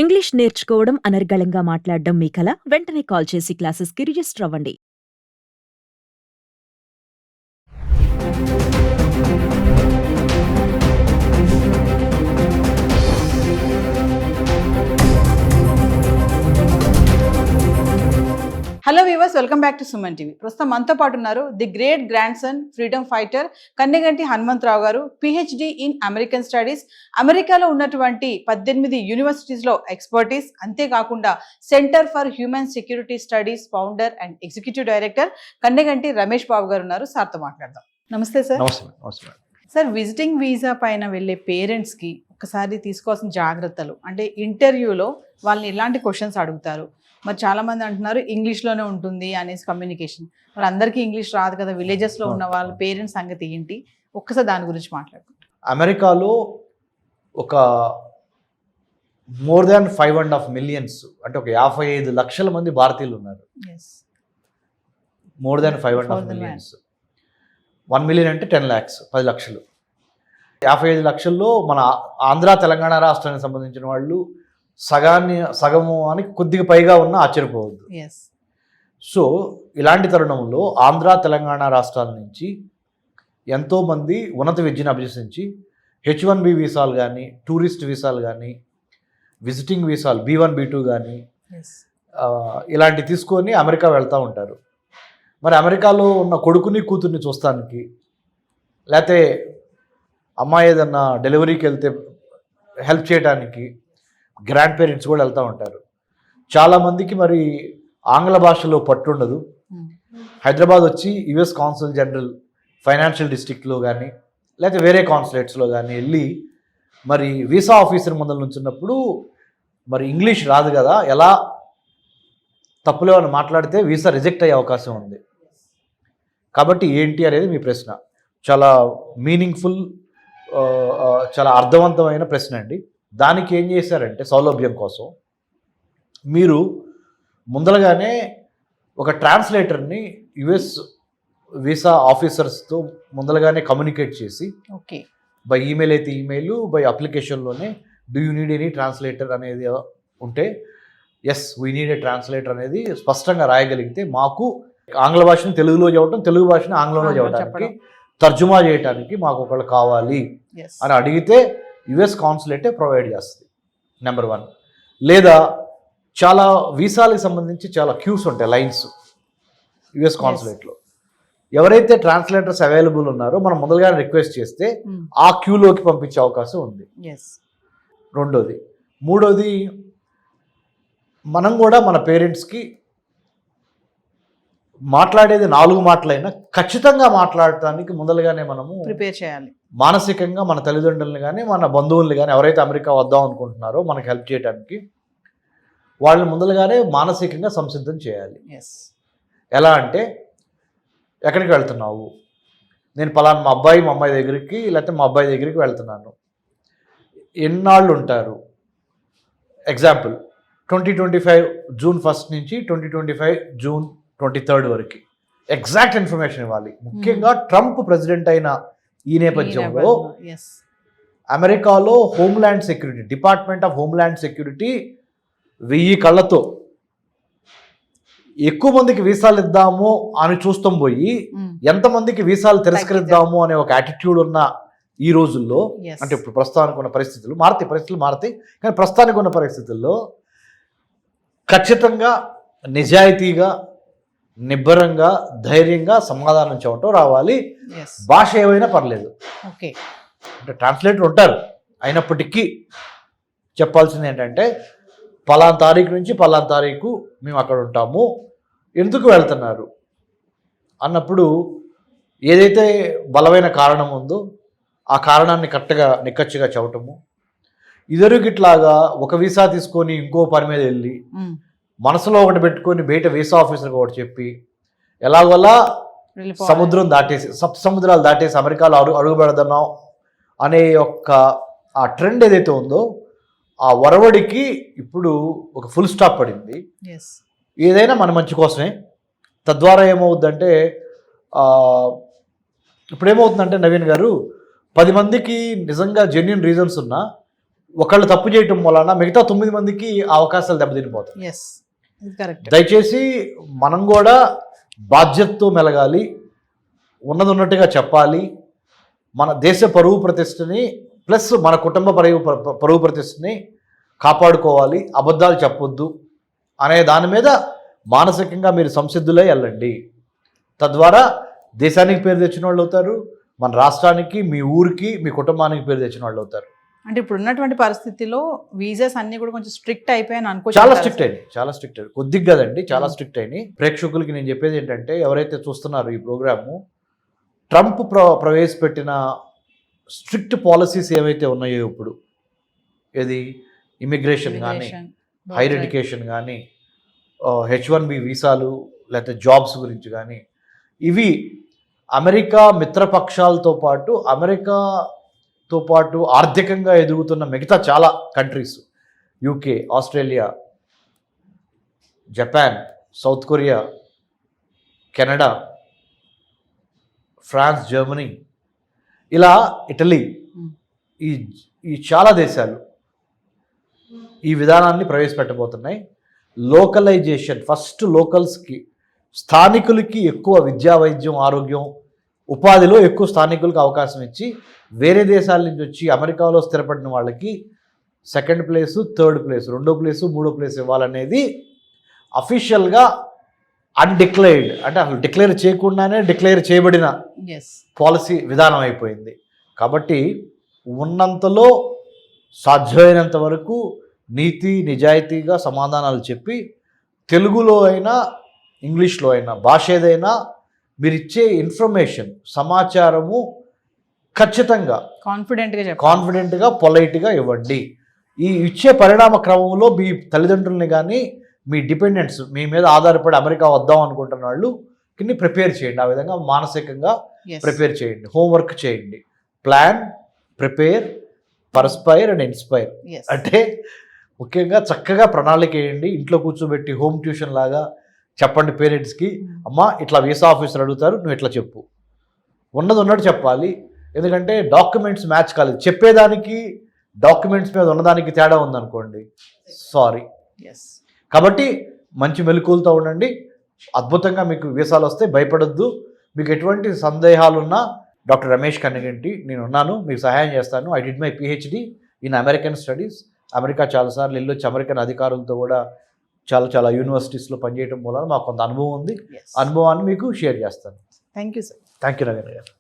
English నేర్చుకోవడం అనర్గళంగా మాట్లాడడం మీ కల? వెంటనే కాల్ చేసి క్లాసెస్‌కి రిజిస్టర్ అవ్వండి. Hello viewers, welcome back to Suman TV. ప్రస్తుతం మనతో పాటు ఉన్నారు the great grandson freedom fighter Kanneganti Hanumantharao garu, PhD in American studies. అమెరికాలో ఉన్నటువంటి 18 యూనివర్సిటీస్లో ఎక్స్పర్టీస్, అంతేకాకుండా centre for human security studies founder and executive director Kanneganti Ramesh Babu garu ఉన్నారు. సార్తో మాట్లాడదాం. నమస్తే సార్. సార్, విజిటింగ్ వీసా పైన వెళ్ళే పేరెంట్స్కి ఒకసారి తీసుకోవాల్సిన జాగ్రత్తలు అంటే, ఇంటర్వ్యూలో వాళ్ళని ఎలాంటి క్వశ్చన్స్ అడుగుతారు? మరి చాలామంది అంటున్నారు ఇంగ్లీష్లోనే ఉంటుంది అనేసి కమ్యూనికేషన్. మరి అందరికీ ఇంగ్లీష్ రాదు కదా, విలేజెస్లో ఉన్న వాళ్ళ పేరెంట్స్ సంగతి ఏంటి? ఒక్కసారి దాని గురించి మాట్లాడుకుంటాం. అమెరికాలో ఒక మోర్ దాన్ 5.5 మిలియన్స్ అంటే ఒక 55 లక్షల మంది భారతీయులు ఉన్నారు. More than 5.5 millions. 1 మిలియన్ అంటే 10 lakhs, 10 లక్షలు. 55 లక్షల్లో మన ఆంధ్ర తెలంగాణ రాష్ట్రానికి సంబంధించిన వాళ్ళు సగము అని కొద్దిగా పైగా ఉన్న ఆశ్చర్యపోవద్దు. సో ఇలాంటి తరుణంలో ఆంధ్ర తెలంగాణ రాష్ట్రాల నుంచి ఎంతోమంది ఉన్నత విద్యను అభ్యసించి H1B వీసాలు కానీ, టూరిస్ట్ వీసాలు కానీ, విజిటింగ్ వీసాలు B1 B2 కానీ ఇలాంటివి తీసుకొని అమెరికా వెళ్తూ ఉంటారు. మరి అమెరికాలో ఉన్న కొడుకుని కూతుర్ని చూస్తానికి, లేకపోతే అమ్మాయి ఏదన్నా డెలివరీకి వెళ్తే హెల్ప్ చేయడానికి గ్రాండ్ పేరెంట్స్ కూడా వెళ్తూ ఉంటారు. చాలామందికి మరి ఆంగ్ల భాషలో పట్టుండదు. హైదరాబాద్ వచ్చి యుఎస్ కాన్సుల్ జనరల్ ఫైనాన్షియల్ డిస్ట్రిక్ట్లో కానీ, లేకపోతే వేరే కాన్సులేట్స్లో కానీ వెళ్ళి మరి వీసా ఆఫీసర్ ముందర నుంచున్నప్పుడు మరి ఇంగ్లీష్ రాదు కదా, ఎలా తప్పులో అని మాట్లాడితే వీసా రిజెక్ట్ అయ్యే అవకాశం ఉంది. కాబట్టి ఏంటి అనేది మీ ప్రశ్న. చాలా మీనింగ్ఫుల్, చాలా అర్థవంతమైన ప్రశ్న అండి. దానికి ఏం చేశారంటే, సౌలభ్యం కోసం మీరు ముందరగానే ఒక ట్రాన్స్లేటర్ని యుఎస్ వీసా ఆఫీసర్స్తో ముందరగానే కమ్యూనికేట్ చేసి, ఓకే, బై ఈమెయిల్ అయితే ఈమెయిల్, బై అప్లికేషన్లోనే do you need any translator అనేది ఉంటే yes we need a translator అనేది స్పష్టంగా రాయగలిగితే, మాకు ఆంగ్ల భాషను తెలుగులో చెప్పడం, తెలుగు భాషను ఆంగ్లంలో చెప్పడానికి, తర్జుమా చేయడానికి మాకు ఒకళ్ళు కావాలి అని అడిగితే యుఎస్ కాన్సులేటే ప్రొవైడ్ చేస్తుంది. నెంబర్ 1. లేదా చాలా వీసాలకు సంబంధించి చాలా క్యూస్ ఉంటాయి, లైన్స్ యుఎస్ కాన్సులేట్లో. ఎవరైతే ట్రాన్స్లేటర్స్ అవైలబుల్ ఉన్నారో మనం మొదలుగానే రిక్వెస్ట్ చేస్తే ఆ క్యూలోకి పంపించే అవకాశం ఉంది. రెండోది. మూడోది, మనం కూడా మన పేరెంట్స్కి మాట్లాడేది 4 మాటలైనా ఖచ్చితంగా మాట్లాడటానికి ముందలుగానే మనము ప్రిపేర్ చేయాలి. మానసికంగా మన తల్లిదండ్రులను కానీ, మన బంధువుల్ని కానీ, ఎవరైతే అమెరికా వద్దాం అనుకుంటున్నారో మనకు హెల్ప్ చేయడానికి వాళ్ళని ముందలుగానే మానసికంగా సంసిద్ధం చేయాలి. ఎలా అంటే, ఎక్కడికి వెళ్తున్నావు? నేను పలానా మా అమ్మాయి దగ్గరికి, లేకపోతే మా అబ్బాయి దగ్గరికి వెళ్తున్నాను. ఎన్నాళ్ళు ఉంటారు? ఎగ్జాంపుల్ 2025 జూన్ 1 నుంచి 2025 జూన్ 23 వరకు ఎగ్జాక్ట్ ఇన్ఫర్మేషన్ ఇవ్వాలి. ముఖ్యంగా ట్రంప్ ప్రెసిడెంట్ అయిన ఈ నేపథ్యంలో అమెరికాలో homeland security, department of homeland security 1000 కళ్ళతో ఎక్కువ మందికి వీసాలు ఇద్దాము అని చూస్తాం పోయి ఎంతమందికి వీసాలు తిరస్కరిద్దాము అనే ఒక యాటిట్యూడ్ ఉన్న ఈ రోజుల్లో, అంటే ఇప్పుడు ప్రస్తుతానికి ఉన్న పరిస్థితులు మారతాయి, కానీ ప్రస్తుతానికి ఉన్న పరిస్థితుల్లో ఖచ్చితంగా నిజాయితీగా, నిబ్బరంగా, ధైర్యంగా సమాధానం చెప్పటం రావాలి. భాష ఏమైనా పర్లేదు. ఓకే, అంటే ట్రాన్స్లేటర్ ఉంటారు, అయినప్పటికీ చెప్పాల్సింది ఏంటంటే, పలానా తారీఖు నుంచి పలానా తారీఖు మేము అక్కడ ఉంటాము, ఎందుకు వెళ్తున్నారు అన్నప్పుడు ఏదైతే బలమైన కారణం ఉందో ఆ కారణాన్ని కరెక్ట్గా నిక్కచ్చిగా చెప్పటము. ఇదివరకిట్లాగా ఒక వీసా తీసుకొని ఇంకో పని మీద వెళ్ళి మనసులో ఒకటి పెట్టుకొని బయట వీసా ఆఫీసర్కి ఒకటి చెప్పి ఎలాగోలా సముద్రాలు దాటేసి అమెరికాలో అడుగు పెడదాం అనే ఆ ట్రెండ్ ఏదైతే ఉందో ఆ వరవడికి ఇప్పుడు ఒక ఫుల్ స్టాప్ పడింది. ఏదైనా మన మంచి కోసమే. తద్వారా ఏమవుద్దంటే, ఇప్పుడు ఏమవుతుందంటే నవీన్ గారు, 10 మందికి నిజంగా జెన్యూన్ రీజన్స్ ఉన్నా ఒకళ్ళు తప్పు చేయటం వలన మిగతా 9 మందికి ఆ అవకాశాలు దెబ్బతినిపోతాయి. ఎస్, ఇది కరెక్ట్. దయచేసి మనం కూడా బాధ్యతతో మెలగాలి, ఉన్నది ఉన్నట్టుగా చెప్పాలి, మన దేశ పరువు ప్రతిష్టని ప్లస్ మన కుటుంబ పరువు ప్రతిష్టని కాపాడుకోవాలి, అబద్ధాలు చెప్పొద్దు అనే దాని మీద మానసికంగా మీరు సంసిద్ధులై వెళ్ళండి. తద్వారా దేశానికి పేరు తెచ్చిన వాళ్ళు అవుతారు, మన రాష్ట్రానికి, మీ ఊరికి, మీ కుటుంబానికి పేరు తెచ్చిన వాళ్ళు అవుతారు. అంటే ఇప్పుడు ఉన్నటువంటి పరిస్థితిలో వీసాస్ అన్ని కూడా కొంచెం స్ట్రిక్ట్ అయిపోయాయని అనుకో. చాలా స్ట్రిక్ట్ అయినాయి, కొద్దిగా కదండి, చాలా స్ట్రిక్ట్ అయినాయి. ప్రేక్షకులకి నేను చెప్పేది ఏంటంటే, ఎవరైతే చూస్తున్నారో ఈ ప్రోగ్రాము, ట్రంప్ ప్రవేశపెట్టిన స్ట్రిక్ట్ పాలసీస్ ఏవైతే ఉన్నాయో ఇప్పుడు, ఏది ఇమిగ్రేషన్ కానీ, హైర్ ఎడ్యుకేషన్ కానీ, H1B వీసాలు, లేకపోతే జాబ్స్ గురించి కానీ, ఇవి అమెరికా మిత్రపక్షాలతో పాటు ఆర్థికంగా ఎదుగుతున్న మిగతా చాలా countries, UK, Australia, Japan, South Korea, Canada, France, Germany, ఇలా ఇటలీ, ఈ చాలా దేశాలు ఈ విధానాన్ని ప్రవేశపెట్టబోతున్నాయి. లోకలైజేషన్, ఫస్ట్ లోకల్స్కి, స్థానికులకి ఎక్కువ విద్యా, వైద్యం, ఆరోగ్యం, ఉపాధిలో ఎక్కువ స్థానికులకు అవకాశం ఇచ్చి, వేరే దేశాల నుంచి వచ్చి అమెరికాలో స్థిరపడిన వాళ్ళకి సెకండ్ ప్లేసు, థర్డ్ ప్లేసు, 2వ ప్లేసు, 3వ ప్లేసు ఇవ్వాలనేది అఫీషియల్గా అన్డిక్లేర్డ్, అంటే అసలు డిక్లేర్ చేయకుండానే డిక్లేర్ చేయబడిన పాలసీ విధానం అయిపోయింది. కాబట్టి ఉన్నంతలో సాధ్యమైనంత వరకు నీతి నిజాయితీగా సమాధానాలు చెప్పి, తెలుగులో అయినా ఇంగ్లీష్లో అయినా భాష ఏదైనా మీరు ఇచ్చే ఇన్ఫర్మేషన్, సమాచారము ఖచ్చితంగా కాన్ఫిడెంట్గా పొలైట్గా ఇవ్వండి. ఈ ఇచ్చే పరిణామ క్రమంలో మీ తల్లిదండ్రుల్ని కానీ, మీ డిపెండెంట్స్, మీ మీద ఆధారపడి అమెరికా వద్దాం అనుకుంటున్న వాళ్ళు కింద ప్రిపేర్ చేయండి. ఆ విధంగా మానసికంగా ప్రిపేర్ చేయండి, హోంవర్క్ చేయండి. Plan, prepare, perspire and inspire. అంటే ముఖ్యంగా చక్కగా ప్రణాళిక వేయండి. ఇంట్లో కూర్చోబెట్టి హోమ్ ట్యూషన్ లాగా చెప్పండి పేరెంట్స్కి, అమ్మా ఇట్లా వీసా ఆఫీసర్ అడుగుతారు, నువ్వు ఇట్లా చెప్పు, ఉన్నది ఉన్నట్టు చెప్పాలి. ఎందుకంటే డాక్యుమెంట్స్ మ్యాచ్ కాలేదు, చెప్పేదానికి డాక్యుమెంట్స్ మీద ఉన్నదానికి తేడా ఉందనుకోండి, సారీ. కాబట్టి మంచి మెలకువలతో ఉండండి, అద్భుతంగా మీకు వీసాలు వస్తే భయపడొద్దు. మీకు ఎటువంటి సందేహాలున్నా డాక్టర్ రమేష్ కన్నగంటి నేనున్నాను, మీకు సహాయం చేస్తాను. I did my PhD in American studies. America చాలాసార్లు వెళ్ళొచ్చి అమెరికన్ అధికారులతో కూడా చాలా యూనివర్సిటీస్లో పనిచేయడం వల్ల మాకు కొంత అనుభవం ఉంది. అనుభవాన్ని మీకు షేర్ చేస్తాను. Thank you sir. Thank you Nagar గారు.